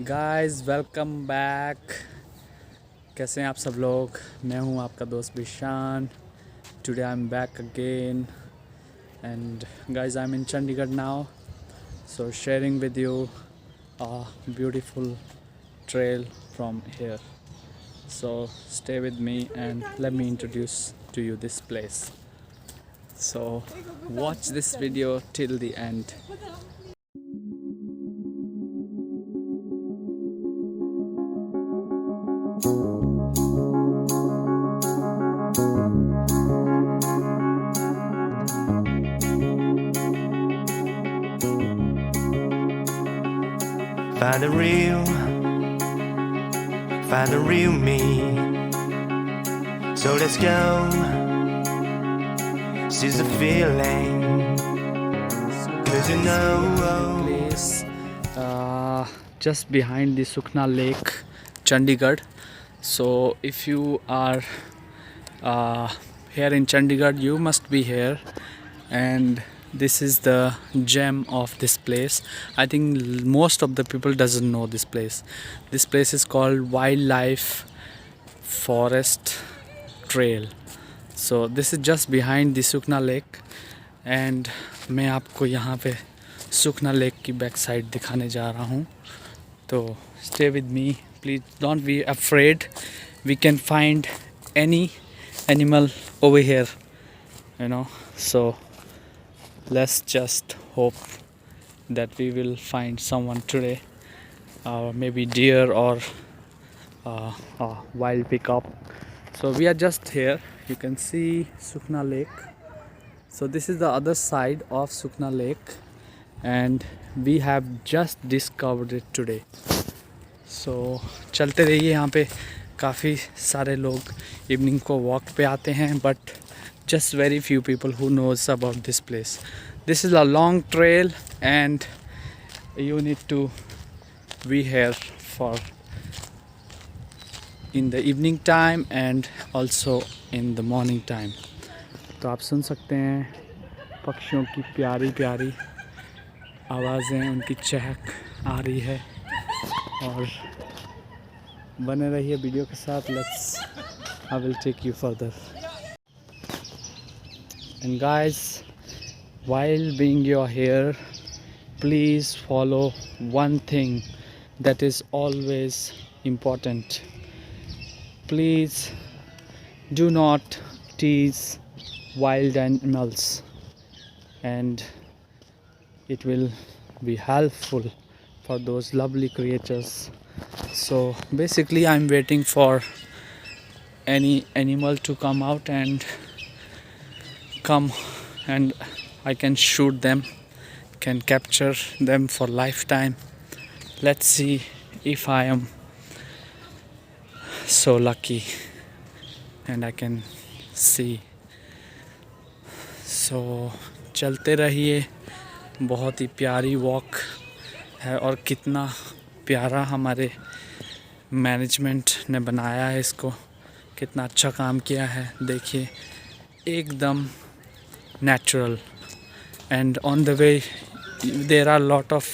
Guys welcome back. कैसे हैं आप सब लोग। मैं हूं आपका दोस्त Bishan. Today I am back again and guys I am in Chandigarh now, so sharing with you a beautiful trail from here. So stay with me and let me introduce to you this place. So watch this video till the end. Find the real me. So let's go. Seize the feeling. Cause you know. Place just behind the Sukna Lake, Chandigarh. So if you are here in Chandigarh, you must be here, and this is the gem of this place. I think most of the people doesn't know this place. This place is called Wildlife Forest Trail. So this is just behind the Sukna Lake, and मैं आपको यहाँ पे सुखना lake की back side दिखाने जा रहा हूँ. तो stay with me, please don't be afraid. We can find any animal over here, you know. So let's just hope that we will find someone today, maybe deer or wild pickup. So we are just here. You can see Sukna Lake. So this is the other side of Sukna Lake, and we have just discovered it today. So चलते रहिए. यहाँ पे काफ़ी सारे लोग evening को walk पे आते हैं, but just very few people who knows about this place. This is a long trail and you need to be here for in the evening time and also in the morning time. तो आप सुन सकते हैं पक्षियों की प्यारी प्यारी आवाज़ें, उनकी चहक आ रही है. और बने रहिए वीडियो के साथ. Let's I will take you further. And guys, while being you're here, please follow one thing that is always important. Please do not tease wild animals, and it will be helpful for those lovely creatures. So basically I'm waiting for any animal to come out and come, and I can shoot them, can capture them for lifetime. Let's see if I am so lucky and I can see. So चलते रहिए. बहुत ही प्यारी walk है और कितना प्यारा हमारे management ने बनाया है इसको. कितना अच्छा काम किया है. देखिए एकदम natural, and on the way there are a lot of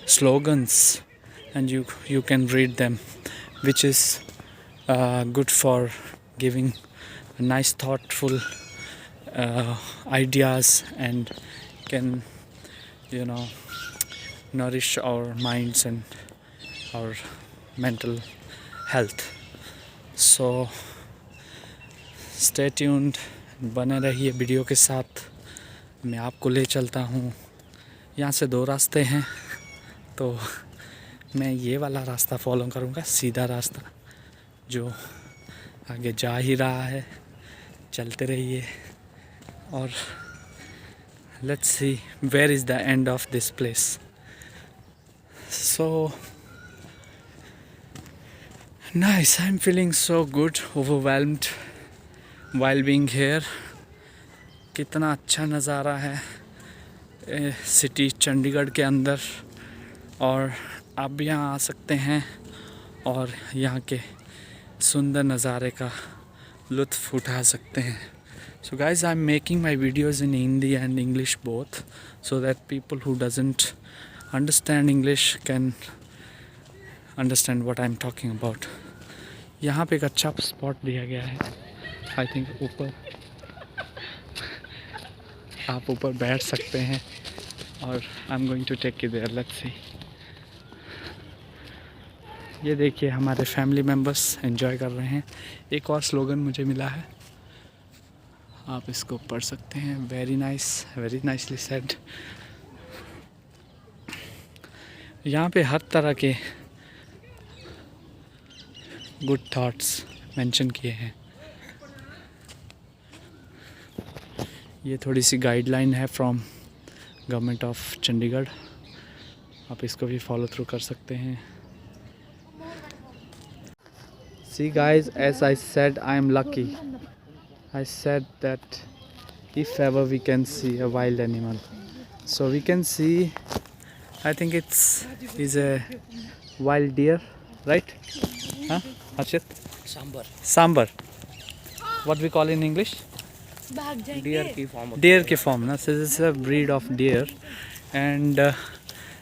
slogans and you can read them, which is good for giving nice thoughtful ideas and can nourish our minds and our mental health. So stay tuned, बने रहिए video के साथ. मैं आपको ले चलता हूँ. यहाँ से दो रास्ते हैं, तो मैं ये वाला रास्ता फॉलो करूँगा, सीधा रास्ता जो आगे जा ही रहा है. चलते रहिए और let's see where is the end of this place. So nice, I'm feeling so good, overwhelmed while being here. कितना अच्छा नज़ारा है सिटी चंडीगढ़ के अंदर, और आप भी यहाँ आ सकते हैं और यहाँ के सुंदर नज़ारे का लुत्फ़ उठा सकते हैं. So guys, I'm making my videos in Hindi and English both, so that people who doesn't understand English can understand what I am talking about. यहाँ पे एक अच्छा स्पॉट दिया गया है, आई थिंक ऊपर आप ऊपर बैठ सकते हैं और I am going to take you there, let's see. ये देखिए हमारे फैमिली मेम्बर्स एंजॉय कर रहे हैं। एक और स्लोगन मुझे मिला है, आप इसको पढ़ सकते हैं, very nice, very nicely said. यहाँ पे हर तरह के गुड थॉट्स मेंशन किए हैं। ये थोड़ी सी गाइडलाइन है फ्रॉम गवर्नमेंट ऑफ चंडीगढ़, आप इसको भी फॉलो थ्रू कर सकते हैं। See guys, as I said, I am lucky. I said that if ever we can see a wild animal, so we can see, I think is a wild deer, right? Huh? Harshit? Sambar. What we call in English? Deer की form Deer ki form. No? So this is a breed of deer, and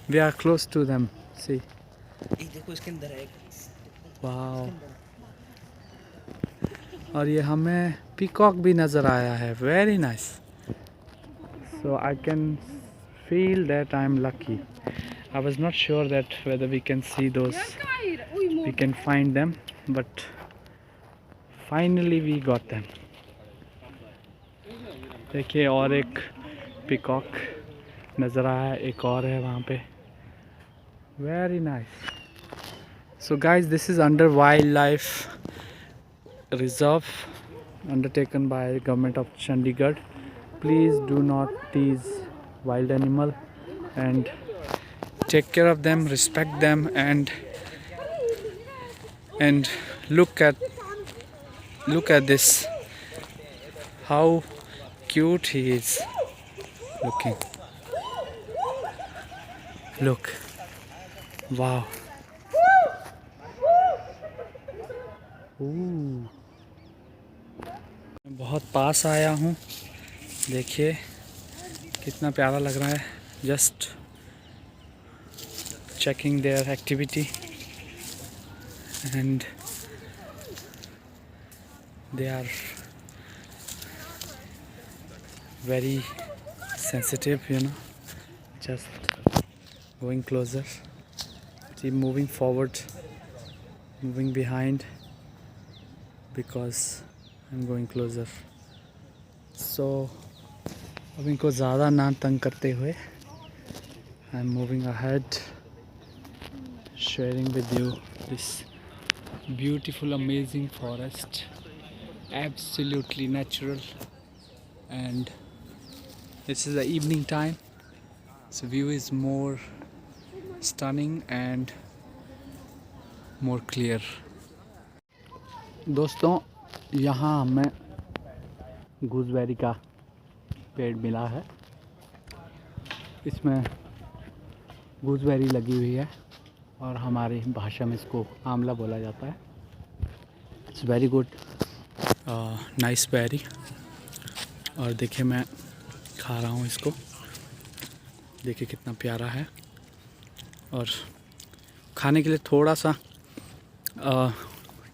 we are close to them. See. देखो इसके अंदर है Wow. और ये हमें peacock भी नज़र आया है, very nice. So I can feel that I am lucky. I was not sure that whether we can see those, we can find them, but finally we got them. देखिए और एक पीकॉक नज़र आया, एक और है वहाँ पे, very nice. So guys, this is under wild life reserve undertaken by government of Chandigarh. Please do not tease wild animal and take care of them, respect them, and look at this, how cute he is looking. Look, wow. Ooh. बहुत पास आया हूँ, देखिए कितना प्यारा लग रहा है। Just checking their activity and they are very sensitive, you know. Just going closer, see, moving forward, moving behind, because I'm going closer. So अब इनको ज़्यादा ना तंग करते हुए I'm moving ahead, sharing with you this beautiful, amazing forest, absolutely natural, and this is the evening time, so view is more stunning and more clear. दोस्तों, यहाँ हमें गूसबेरी का पेड़ मिला है। इसमें गूसबेरी लगी हुई है और हमारी भाषा में इसको आंवला बोला जाता है। It's very good, nice berry. और देखिए मैं खा रहा हूँ इसको, देखिए कितना प्यारा है। और खाने के लिए थोड़ा सा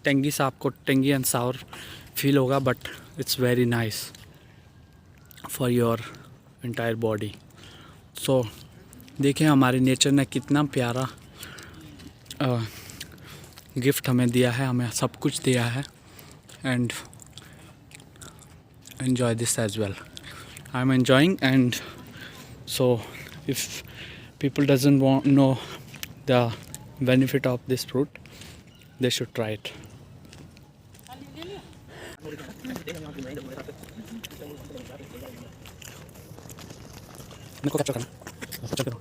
टेंगी सा, आपको टेंगी एंड सावर फील होगा, but it's very nice for your entire body. So देखिए हमारे नेचर ने कितना प्यारा गिफ्ट हमें दिया है, हमें सब कुछ दिया है, and enjoy this as well. I'm enjoying, and so if people doesn't know the benefit of this fruit, they should try it. मेरे को कैप्चर करना, कैप्चर करो।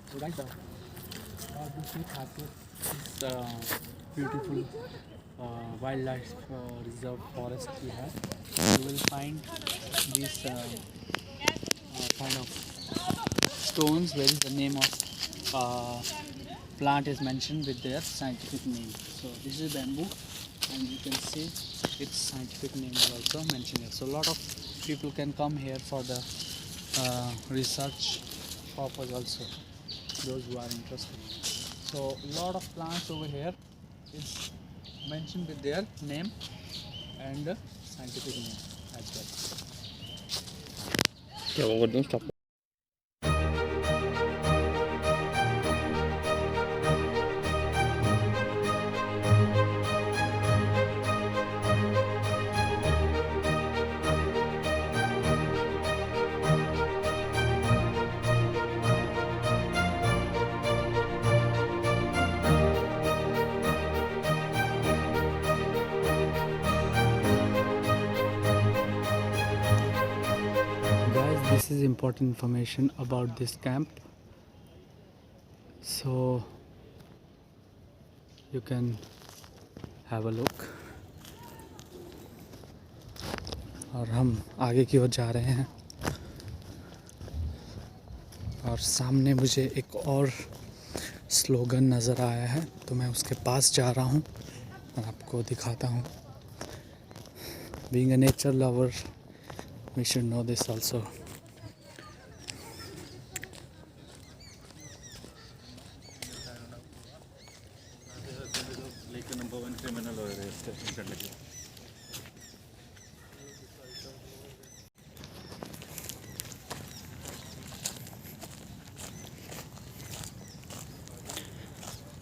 So guys, this is beautiful wildlife reserve forest we have. You will find these kind of stones where is the name of plant is mentioned with their scientific name. So this is bamboo, and you can see its scientific name is also mentioned here. So a lot of people can come here for the research purpose also, those who are interested. So a lot of plants over here is mentioned with their name and scientific name as well. क्या वो कर दूँ stop Guys, this is important information about this camp, so you can have a look. और हम आगे की ओर जा रहे हैं, और सामने मुझे एक और स्लोगन नज़र आया है, तो मैं उसके पास जा रहा हूँ और आपको दिखाता हूँ. Being a nature lover, we should know this also.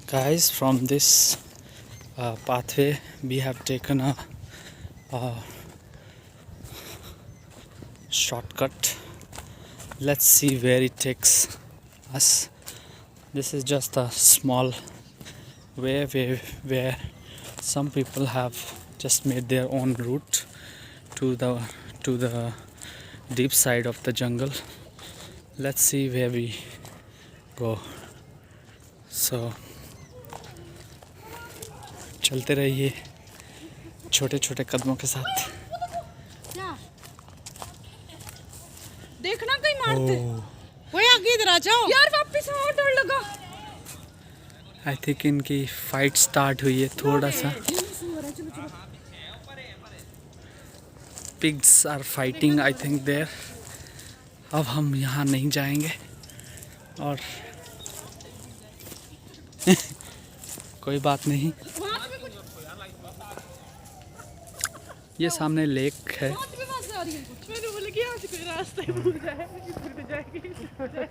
Guys, from this pathway we have taken a shortcut. Let's see where it takes us. This is just a small way where some people have just made their own route to the deep side of the jungle. Let's see where we go. So चलते रहिए छोटे छोटे कदमों के साथ. देखना कहीं मारते वो आगे इधर आ जाओ यार, वापस आओ, डर लगा. आई थिंक इनकी फाइट स्टार्ट हुई है थोड़ा सा. Pigs are fighting I think there. अब हम यहाँ नहीं जाएंगे और कोई बात नहीं. ये सामने लेक है.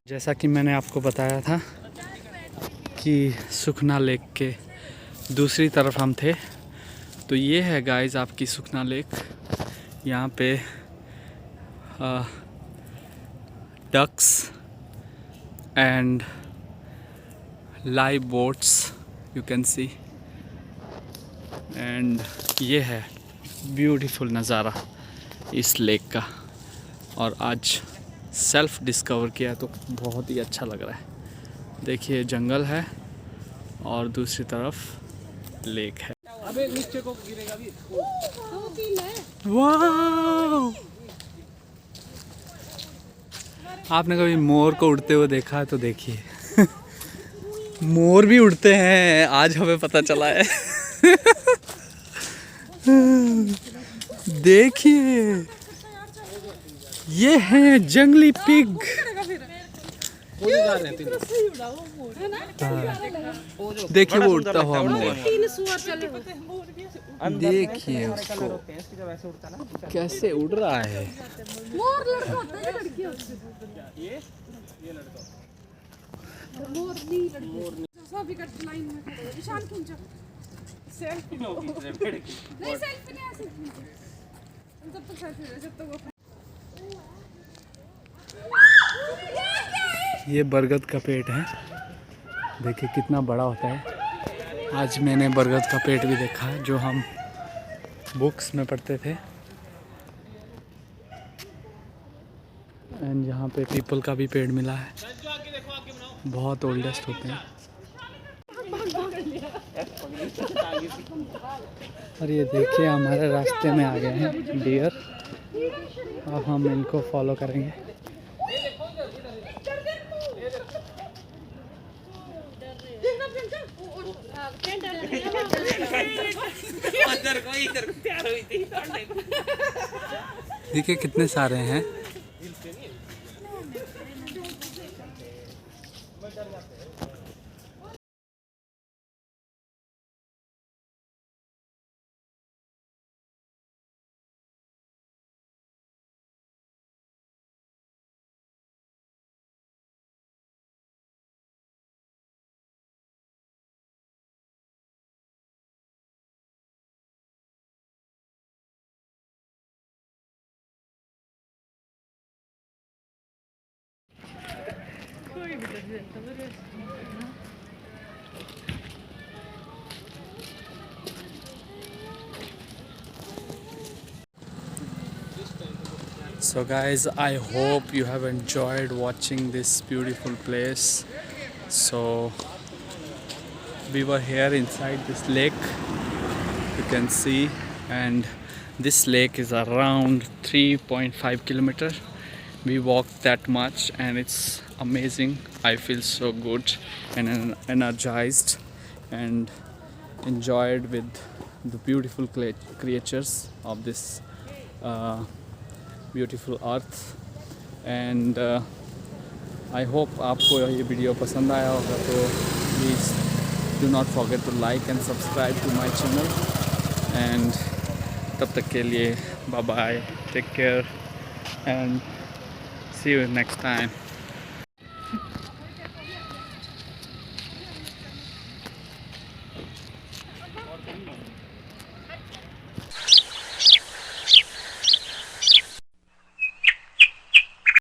जैसा कि मैंने आपको बताया था कि सुखना लेक के दूसरी तरफ हम थे, तो ये है गाइस आपकी सुखना लेक. यहाँ पे ducks and live boats you can see, and ये है ब्यूटीफुल नज़ारा इस लेक का. और आज सेल्फ डिस्कवर किया तो बहुत ही अच्छा लग रहा है. देखिए जंगल है और दूसरी तरफ लेक है. अबे नीचे को गिरेगा भी. वाह! आपने कभी मोर को उड़ते हुए देखा है तो देखिए. मोर भी उड़ते हैं, आज हमें पता चला है. देखिए ये है जंगली पिग. देखिए वो उड़ता हुआ मोर. देखिए उसको कैसे उड़ रहा है. ये बरगद का पेड़ है. देखिए कितना बड़ा होता है. आज मैंने बरगद का पेड़ भी देखा है जो हम बुक्स में पढ़ते थे. एंड यहाँ पे पीपल का भी पेड़ मिला है, बहुत ओल्डेस्ट होते हैं. और ये देखिए हमारे रास्ते में आ गए हैं डियर. अब हम इनको फॉलो करेंगे. अंदर को इधर को तैयार हुई थी दौड़ने को। देखिए कितने सारे हैं। So guys, I hope you have enjoyed watching this beautiful place. So we were here inside this lake, you can see, and this lake is around 3.5 kilometer. We walked that much and it's amazing. I feel so good and energized and enjoyed with the beautiful creatures of this beautiful earth. And I hope आपको ये video पसंद आया होगा, तो please do not forget to like and subscribe to my channel. And तब तक के लिए bye bye, take care and see you next time.